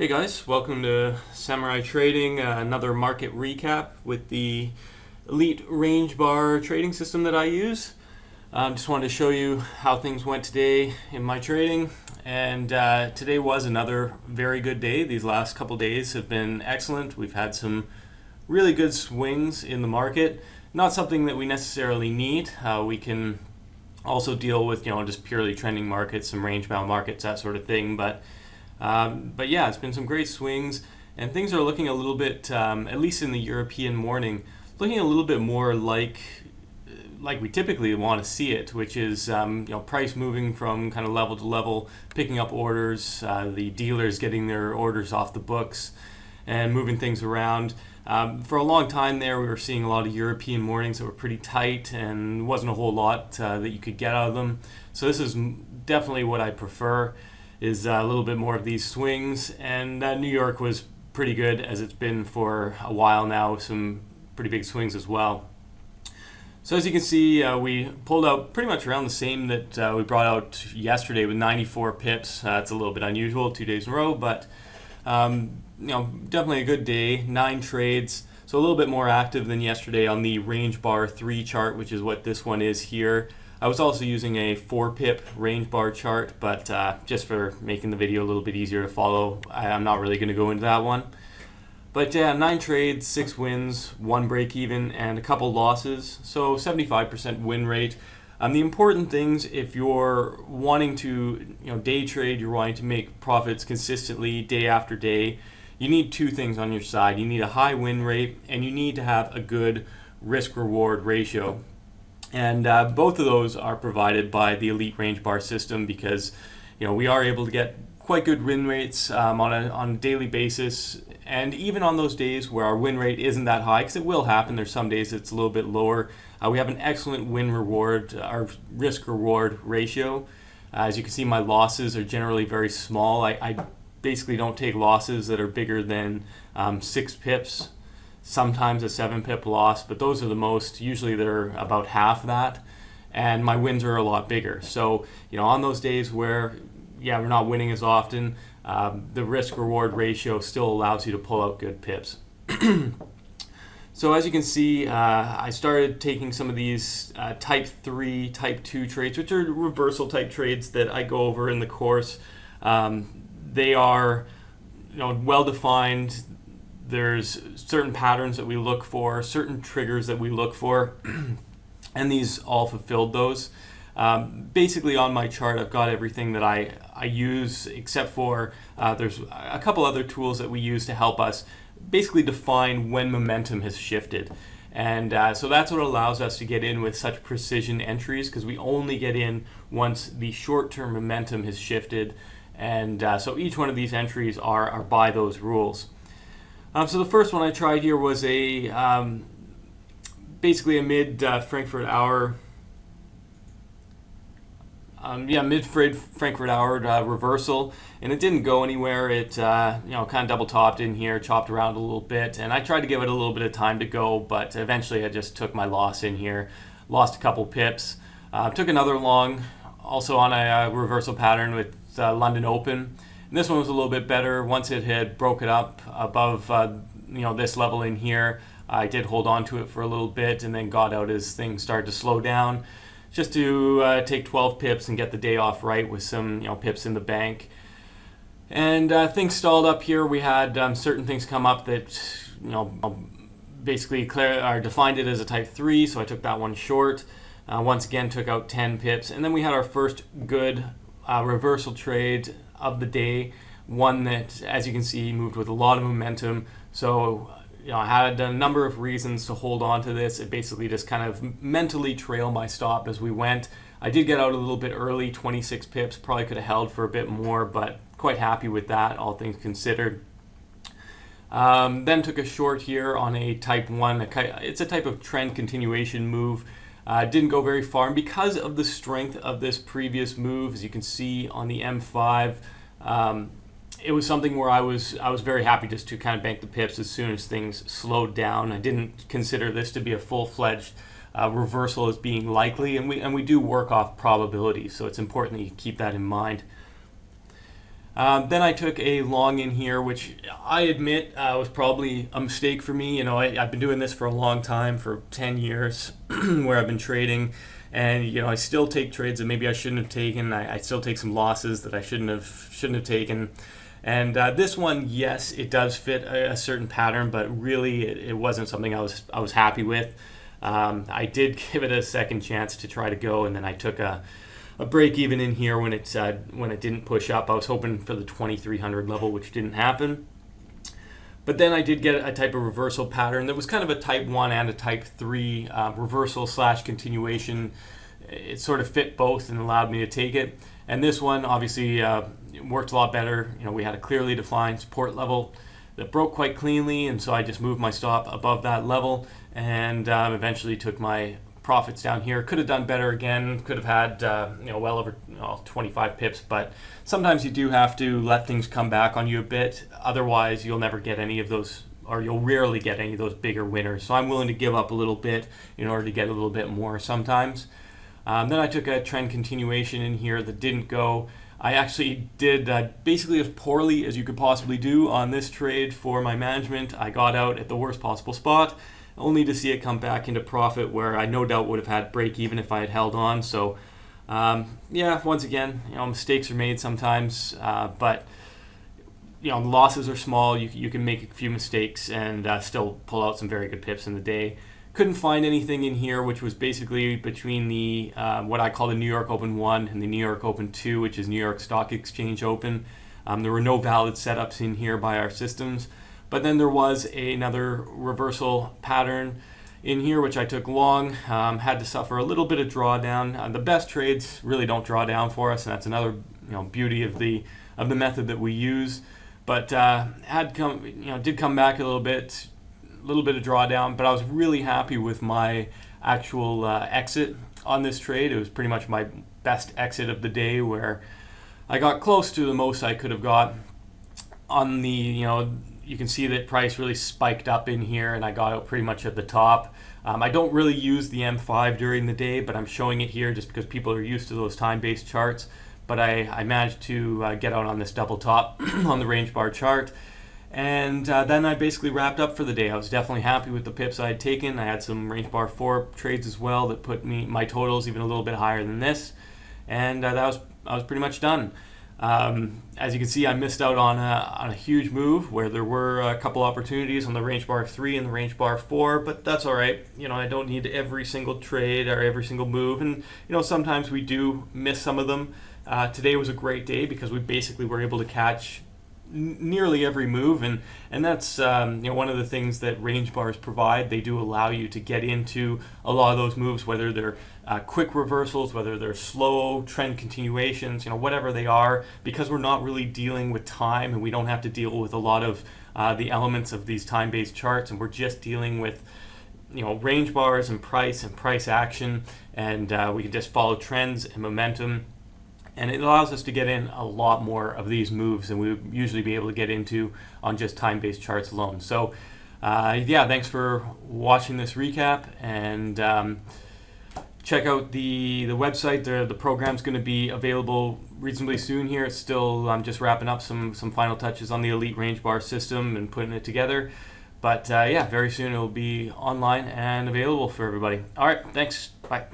Hey guys, welcome to Samurai Trading, another market recap with the Elite Range Bar trading system that I use. Just wanted to show you how things went today in my trading, and today was another very good day. These last couple days have been excellent. We've had some really good swings in the market, not something that we necessarily need. We can also deal with just purely trending markets, some range bound markets, that sort of thing, but yeah, it's been some great swings, and things are looking a little bit, at least in the European morning, looking a little bit more like we typically want to see it, which is price moving from kind of level to level, picking up orders, the dealers getting their orders off the books, and moving things around. For a long time there, we were seeing a lot of European mornings that were pretty tight, and wasn't a whole lot that you could get out of them. So this is definitely what I prefer. Is a little bit more of these swings, and New York was pretty good, as it's been for a while now, with some pretty big swings as well. So as you can see, we pulled out pretty much around the same that we brought out yesterday with 94 pips. It's a little bit unusual, 2 days in a row, but definitely a good day. 9 trades, so a little bit more active than yesterday on the range bar 3 chart, which is what this one is here. I was also using a 4 pip range bar chart, but just for making the video a little bit easier to follow, I'm not really going to go into that one. But yeah, 9 trades, 6 wins, 1 break even, and a couple losses, so 75% win rate. The important things, if you're wanting to day trade, you're wanting to make profits consistently day after day, you need 2 things on your side. You need a high win rate, and you need to have a good risk-reward ratio. And both of those are provided by the Elite Range Bar system, because we are able to get quite good win rates on a daily basis, and even on those days where our win rate isn't that high, because it will happen. There's some days it's a little bit lower. We have an excellent win-reward, our risk-reward ratio. As you can see, my losses are generally very small. I basically don't take losses that are bigger than 6 pips. Sometimes a 7 pip loss, but those are the most. Usually they're about half that, and my wins are a lot bigger. So on those days where we're not winning as often, the risk reward ratio still allows you to pull out good pips. So as you can see, I started taking some of these type 3, type 2 trades, which are reversal type trades that I go over in the course. They are well defined. There's certain patterns that we look for, certain triggers that we look for, and these all fulfilled those. Basically on my chart, I've got everything that I use, except for there's a couple other tools that we use to help us basically define when momentum has shifted. And so that's what allows us to get in with such precision entries, because we only get in once the short-term momentum has shifted. And so each one of these entries are by those rules. So the first one I tried here was basically a mid Frankfurt hour, mid Frankfurt hour reversal, and it didn't go anywhere. It kind of double topped in here, chopped around a little bit, and I tried to give it a little bit of time to go, but eventually I just took my loss in here, lost a couple pips. Took another long, also on a reversal pattern with London Open. And this one was a little bit better. Once it had broken up above this level in here, I did hold on to it for a little bit, and then got out as things started to slow down, just to take 12 pips and get the day off right with some pips in the bank. And things stalled up here. We had certain things come up that basically defined it as a type 3, so I took that one short. Once again, took out 10 pips, and then we had our first good reversal trade of the day, one that, as you can see, moved with a lot of momentum. So I had a number of reasons to hold on to this. It basically just kind of mentally trail my stop as we went. I did get out a little bit early, 26 pips, probably could have held for a bit more, but quite happy with that, all things considered. Then took a short here on a type 1. It's a type of trend continuation move. Didn't go very far, and because of the strength of this previous move, as you can see on the M5, it was something where I was very happy just to kind of bank the pips as soon as things slowed down. I didn't consider this to be a full-fledged reversal as being likely, and we do work off probability, so it's important that you keep that in mind. Then I took a long in here, which I admit was probably a mistake for me. I've been doing this for a long time, for 10 years, where I've been trading, and I still take trades that maybe I shouldn't have taken. I still take some losses that I shouldn't have taken. And this one, yes, it does fit a certain pattern, but really it wasn't something I was happy with. I did give it a second chance to try to go, and then I took a break even in here when it didn't push up. I was hoping for the 2300 level, which didn't happen. But then I did get a type of reversal pattern that was kind of a type 1 and a type 3 reversal / continuation. It sort of fit both and allowed me to take it. And this one obviously worked a lot better. We had a clearly defined support level that broke quite cleanly, and so I just moved my stop above that level and eventually took my profits down here. Could have done better again, could have had well over 25 pips, but sometimes you do have to let things come back on you a bit. Otherwise you'll never get any of those, or you'll rarely get any of those bigger winners. So I'm willing to give up a little bit in order to get a little bit more sometimes. Then I took a trend continuation in here that didn't go. I actually did basically as poorly as you could possibly do on this trade for my management. I got out at the worst possible spot, only to see it come back into profit, where I no doubt would have had break even if I had held on. So once again, mistakes are made sometimes, but the losses are small. You can make a few mistakes and still pull out some very good pips in the day. Couldn't find anything in here, which was basically between the what I call the New York Open 1 and the New York Open 2, which is New York Stock Exchange Open. There were no valid setups in here by our systems. But then there was another reversal pattern in here, which I took long, had to suffer a little bit of drawdown. The best trades really don't draw down for us, and that's another beauty of the method that we use. But did come back a little bit of drawdown. But I was really happy with my actual exit on this trade. It was pretty much my best exit of the day, where I got close to the most I could have got on the You can see that price really spiked up in here, and I got out pretty much at the top. I don't really use the M5 during the day, but I'm showing it here just because people are used to those time-based charts. But I managed to get out on this double top on the range bar chart. And then I basically wrapped up for the day. I was definitely happy with the pips I had taken. I had some range bar 4 trades as well that put my totals even a little bit higher than this. And I was pretty much done. As you can see, I missed out on a huge move where there were a couple opportunities on the range bar 3 and the range bar 4, but that's all right. I don't need every single trade or every single move, and sometimes we do miss some of them. Today was a great day because we basically were able to catch nearly every move, and that's one of the things that range bars provide. They do allow you to get into a lot of those moves, whether they're quick reversals, whether they're slow trend continuations, whatever they are, because we're not really dealing with time, and we don't have to deal with a lot of the elements of these time-based charts, and we're just dealing with range bars and price action, and we can just follow trends and momentum. And it allows us to get in a lot more of these moves than we would usually be able to get into on just time-based charts alone. So, thanks for watching this recap, and check out the website. The program's going to be available reasonably soon here. It's still, I'm just wrapping up some final touches on the Elite Range Bar system and putting it together. But very soon it will be online and available for everybody. All right, thanks. Bye.